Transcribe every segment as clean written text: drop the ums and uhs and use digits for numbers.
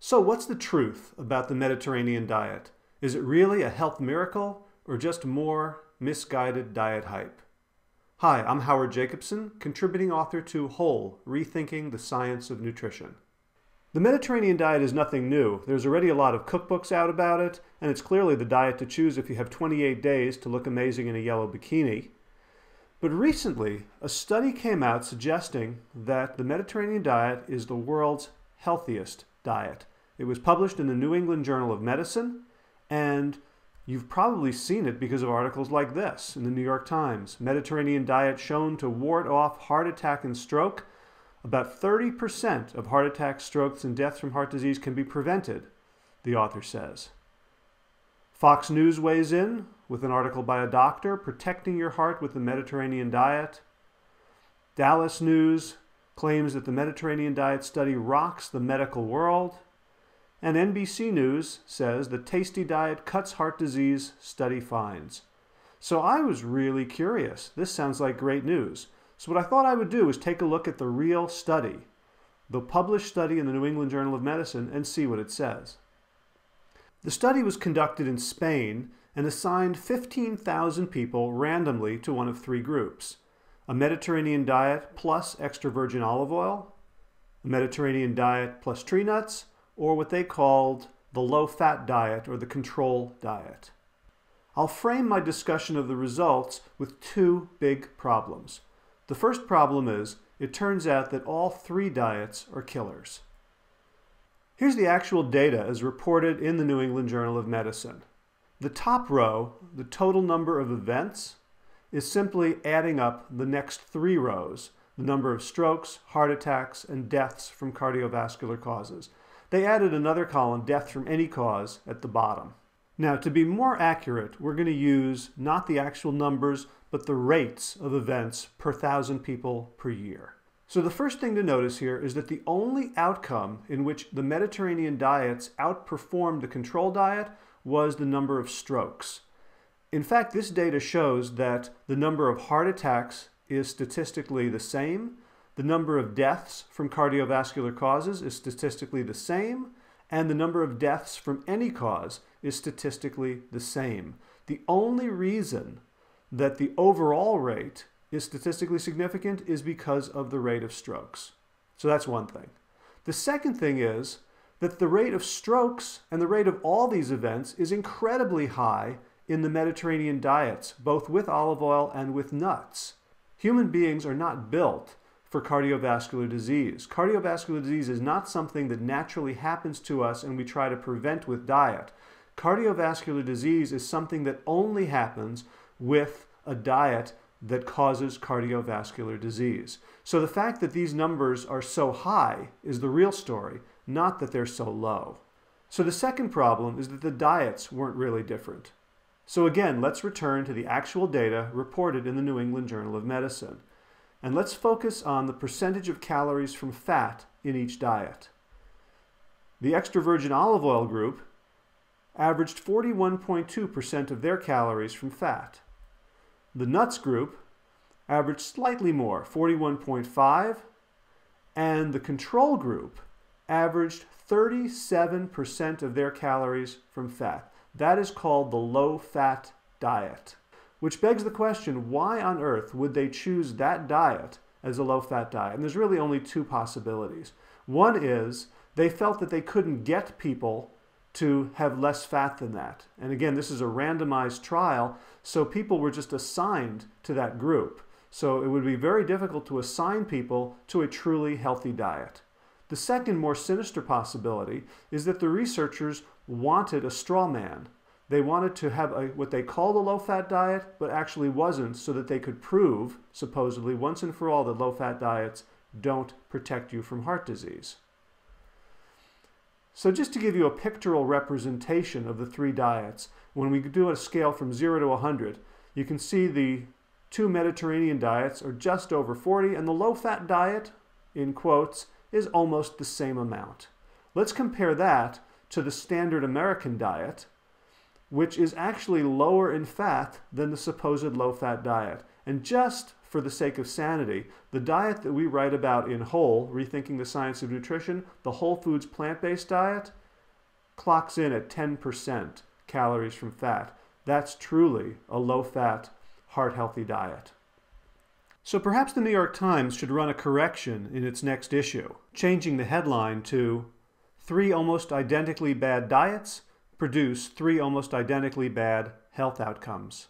So what's the truth about the Mediterranean diet? Is it really a health miracle or just more misguided diet hype? Hi, I'm Howard Jacobson, contributing author to Whole, Rethinking the Science of Nutrition. The Mediterranean diet is nothing new. There's already a lot of cookbooks out about it, and it's clearly the diet to choose if you have 28 days to look amazing in a yellow bikini. But recently, a study came out suggesting that the Mediterranean diet is the world's healthiest diet. It was published in the New England Journal of Medicine, and you've probably seen it because of articles like this in the New York Times. Mediterranean diet shown to ward off heart attack and stroke. About 30% of heart attacks, strokes, and deaths from heart disease can be prevented, the author says. Fox News weighs in with an article by a doctor, Protecting Your Heart with the Mediterranean Diet. Dallas News claims that the Mediterranean diet study rocks the medical world. And NBC News says the tasty diet cuts heart disease, study finds. So I was really curious. This sounds like great news. So what I thought I would do is take a look at the real study, the published study in the New England Journal of Medicine, and see what it says. The study was conducted in Spain and assigned 15,000 people randomly to one of three groups: a Mediterranean diet plus extra virgin olive oil, a Mediterranean diet plus tree nuts, or what they called the low-fat diet or the control diet. I'll frame my discussion of the results with two big problems. The first problem is, it turns out that all three diets are killers. Here's the actual data as reported in the New England Journal of Medicine. The top row, the total number of events, is simply adding up the next three rows, the number of strokes, heart attacks, and deaths from cardiovascular causes. They added another column, death from any cause, at the bottom. Now, to be more accurate, we're going to use not the actual numbers, but the rates of events per 1,000 people per year. So the first thing to notice here is that the only outcome in which the Mediterranean diets outperformed the control diet was the number of strokes. In fact, this data shows that the number of heart attacks is statistically the same, the number of deaths from cardiovascular causes is statistically the same, and the number of deaths from any cause is statistically the same. The only reason that the overall rate is statistically significant is because of the rate of strokes. So that's one thing. The second thing is that the rate of strokes and the rate of all these events is incredibly high in the Mediterranean diets, both with olive oil and with nuts. Human beings are not built for cardiovascular disease. Cardiovascular disease is not something that naturally happens to us and we try to prevent with diet. Cardiovascular disease is something that only happens with a diet that causes cardiovascular disease. So the fact that these numbers are so high is the real story, not that they're so low. So the second problem is that the diets weren't really different. So again, let's return to the actual data reported in the New England Journal of Medicine. And let's focus on the percentage of calories from fat in each diet. The extra virgin olive oil group averaged 41.2% of their calories from fat. The nuts group averaged slightly more, 41.5%, and the control group averaged 37% of their calories from fat. That is called the low-fat diet. Which begs the question, why on earth would they choose that diet as a low-fat diet? And there's really only two possibilities. One is they felt that they couldn't get people to have less fat than that. And again, this is a randomized trial, so people were just assigned to that group. So it would be very difficult to assign people to a truly healthy diet. The second, more sinister possibility is that the researchers wanted a straw man. They wanted to have what they called a low-fat diet, but actually wasn't, so that they could prove, supposedly, once and for all, that low-fat diets don't protect you from heart disease. So just to give you a pictorial representation of the three diets, when we do a scale from 0 to 100, you can see the two Mediterranean diets are just over 40, and the low-fat diet, in quotes, is almost the same amount. Let's compare that to the standard American diet, which is actually lower in fat than the supposed low-fat diet. And just for the sake of sanity, the diet that we write about in Whole, Rethinking the Science of Nutrition, the whole foods plant-based diet, clocks in at 10% calories from fat. That's truly a low-fat, heart-healthy diet. So perhaps the New York Times should run a correction in its next issue, changing the headline to 3 almost identically bad diets produce 3 almost identically bad health outcomes.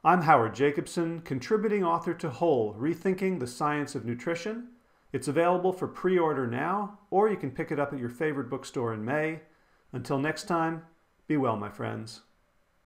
I'm Howard Jacobson, contributing author to Whole, Rethinking the Science of Nutrition. It's available for pre-order now, or you can pick it up at your favorite bookstore in May. Until next time, be well, my friends.